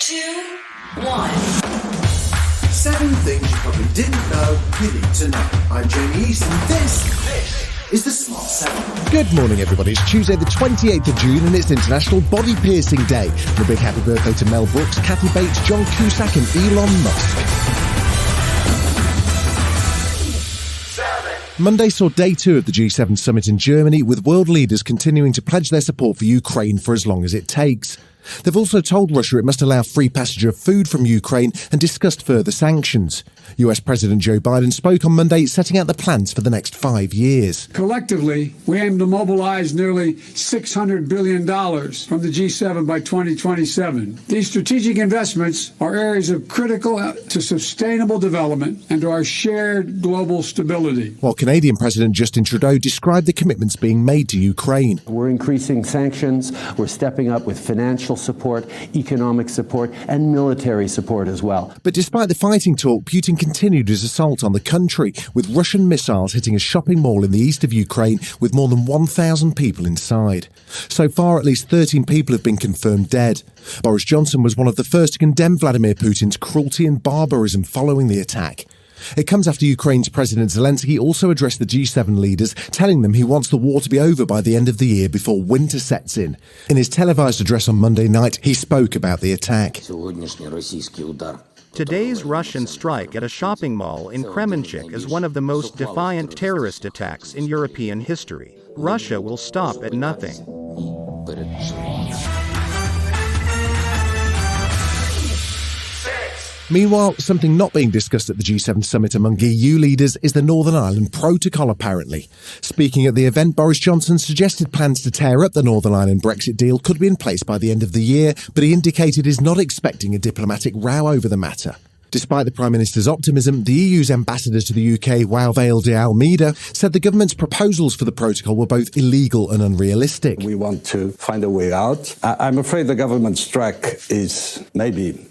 2, 1. 7 things you probably didn't know you need to know. I'm Jamie East, and this is the Smart 7. Good morning, everybody. It's Tuesday the 28th of June, and it's International Body Piercing Day. And a big happy birthday to Mel Brooks, Kathy Bates, John Cusack and Elon Musk. Monday saw day 2 of the G7 summit in Germany, with world leaders continuing to pledge their support for Ukraine for as long as it takes. They've also told Russia it must allow free passage of food from Ukraine and discussed further sanctions. US President Joe Biden spoke on Monday, setting out the plans for the next 5 years. Collectively, we aim to mobilize nearly $600 billion from the G7 by 2027. These strategic investments are areas of critical to sustainable development and to our shared global stability. While Canadian President Justin Trudeau described the commitments being made to Ukraine. We're increasing sanctions, we're stepping up with financial support, economic support, and military support as well. But despite the fighting talk, Putin continued his assault on the country, with Russian missiles hitting a shopping mall in the east of Ukraine with more than 1,000 people inside. So far, at least 13 people have been confirmed dead. Boris Johnson was one of the first to condemn Vladimir Putin's cruelty and barbarism following the attack. It comes after Ukraine's President Zelensky also addressed the G7 leaders, telling them he wants the war to be over by the end of the year before winter sets in. In his televised address on Monday night, he spoke about the attack. Today's Russian strike at a shopping mall in Kremenchuk is one of the most defiant terrorist attacks in European history. Russia will stop at nothing. Meanwhile, something not being discussed at the G7 summit among EU leaders is the Northern Ireland Protocol, apparently. Speaking at the event, Boris Johnson suggested plans to tear up the Northern Ireland Brexit deal could be in place by the end of the year, but he indicated he's not expecting a diplomatic row over the matter. Despite the Prime Minister's optimism, the EU's ambassador to the UK, João de Almeida, said the government's proposals for the protocol were both illegal and unrealistic. We want to find a way out. I'm afraid the government's track is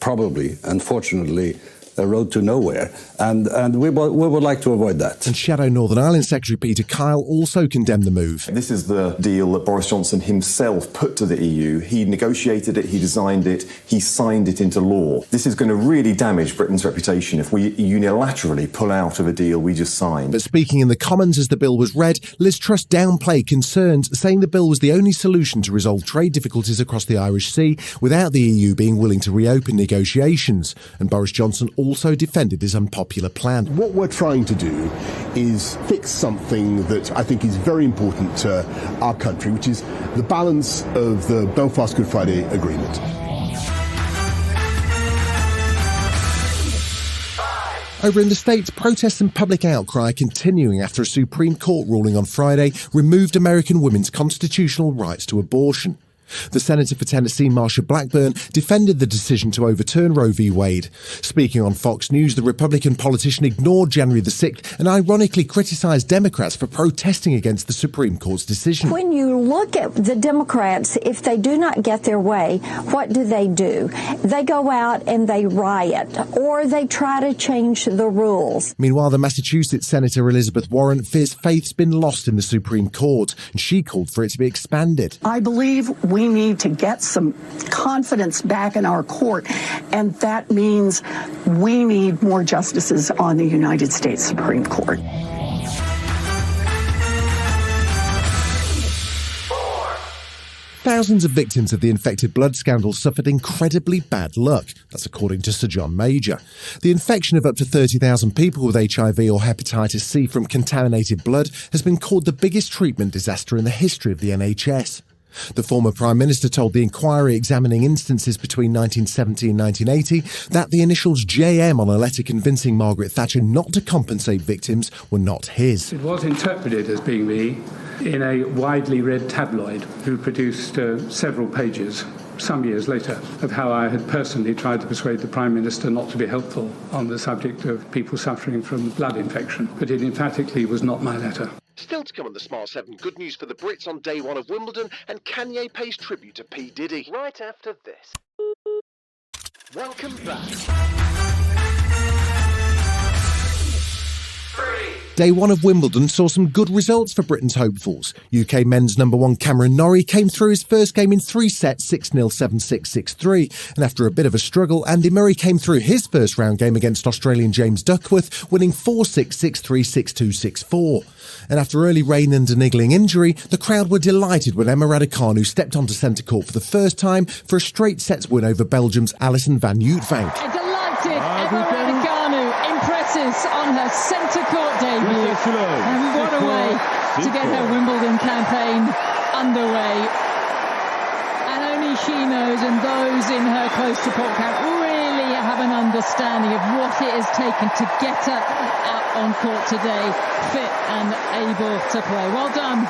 probably, unfortunately, a road to nowhere, and we would like to avoid that. And Shadow Northern Ireland Secretary Peter Kyle also condemned the move. This is the deal that Boris Johnson himself put to the EU. He negotiated it, he designed it, he signed it into law. This is going to really damage Britain's reputation if we unilaterally pull out of a deal we just signed. But speaking in the Commons as the bill was read, Liz Truss downplayed concerns, saying the bill was the only solution to resolve trade difficulties across the Irish Sea without the EU being willing to reopen negotiations. And Boris Johnson also defended his unpopular plan. What we're trying to do is fix something that I think is very important to our country, which is the balance of the Belfast Good Friday Agreement. Over in the States, protests and public outcry continuing after a Supreme Court ruling on Friday removed American women's constitutional rights to abortion. The Senator for Tennessee, Marsha Blackburn, defended the decision to overturn Roe v. Wade. Speaking on Fox News, the Republican politician ignored January the 6th and ironically criticised Democrats for protesting against the Supreme Court's decision. When you look at the Democrats, if they do not get their way, what do? They go out and they riot, or they try to change the rules. Meanwhile, the Massachusetts Senator Elizabeth Warren fears faith's been lost in the Supreme Court, and she called for it to be expanded. I believe we need to get some confidence back in our court, and that means we need more justices on the United States Supreme Court. Thousands of victims of the infected blood scandal suffered incredibly bad luck. That's according to Sir John Major. The infection of up to 30,000 people with HIV or hepatitis C from contaminated blood has been called the biggest treatment disaster in the history of the NHS. The former Prime Minister told the inquiry examining instances between 1970 and 1980 that the initials JM on a letter convincing Margaret Thatcher not to compensate victims were not his. It was interpreted as being me in a widely read tabloid who produced several pages some years later of how I had personally tried to persuade the Prime Minister not to be helpful on the subject of people suffering from blood infection. But it emphatically was not my letter. Still to come on the Smart 7, good news for the Brits on day 1 of Wimbledon, and Kanye pays tribute to P. Diddy. Right after this. Welcome back. Day one of Wimbledon saw some good results for Britain's hopefuls. UK men's number one Cameron Norrie came through his first game in 3 sets, 6-0, 7-6, 6-3. And after a bit of a struggle, Andy Murray came through his first round game against Australian James Duckworth, winning 4-6, 6-3, 6-2, 6-4. And after early rain and a niggling injury, the crowd were delighted when Emma Raducanu stepped onto centre court for the first time for a straight sets win over Belgium's Alison van Uytvanck. A delighted Emma Raducanu impresses on her centre court debut. And what a way to get her Wimbledon campaign underway. And only she knows, and those in her close support camp really have an understanding of what it has taken to get her out on court today, fit and able to play. Well done,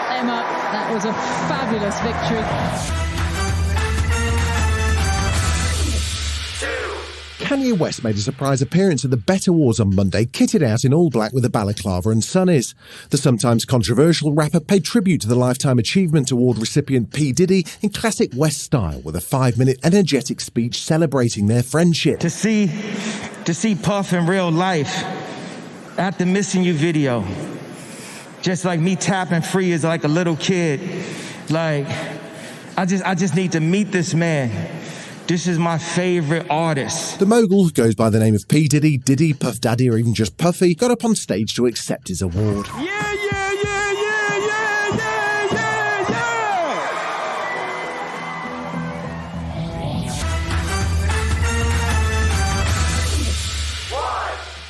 Emma. That was a fabulous victory. Kanye West made a surprise appearance at the Bet Awards on Monday, kitted out in all black with a balaclava and sunnies. The sometimes controversial rapper paid tribute to the Lifetime Achievement Award recipient P. Diddy in classic West style with a 5-minute energetic speech celebrating their friendship. To see Puff in real life at the Missing You video, just like me tapping free as like a little kid, like I just need to meet this man. This is my favorite artist. The mogul, who goes by the name of P. Diddy, Diddy, Puff Daddy, or even just Puffy, got up on stage to accept his award.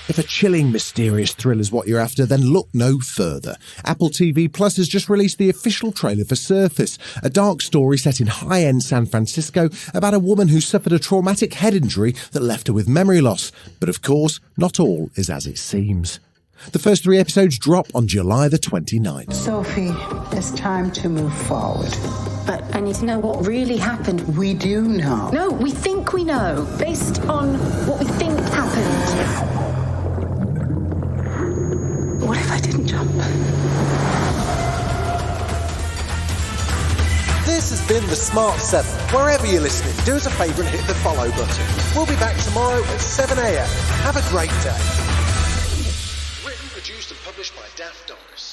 If a chilling, mysterious thrill is what you're after, then look no further. Apple TV Plus has just released the official trailer for Surface, a dark story set in high-end San Francisco about a woman who suffered a traumatic head injury that left her with memory loss. But of course, not all is as it seems. The first 3 episodes drop on July the 29th. Sophie, it's time to move forward. But I need to know what really happened. We do know. No, we think we know, based on what we think happened. What if I didn't jump? This has been The Smart 7. Wherever you're listening, do us a favour and hit the follow button. We'll be back tomorrow at 7 a.m. Have a great day. Written, produced and published by Daft Doris.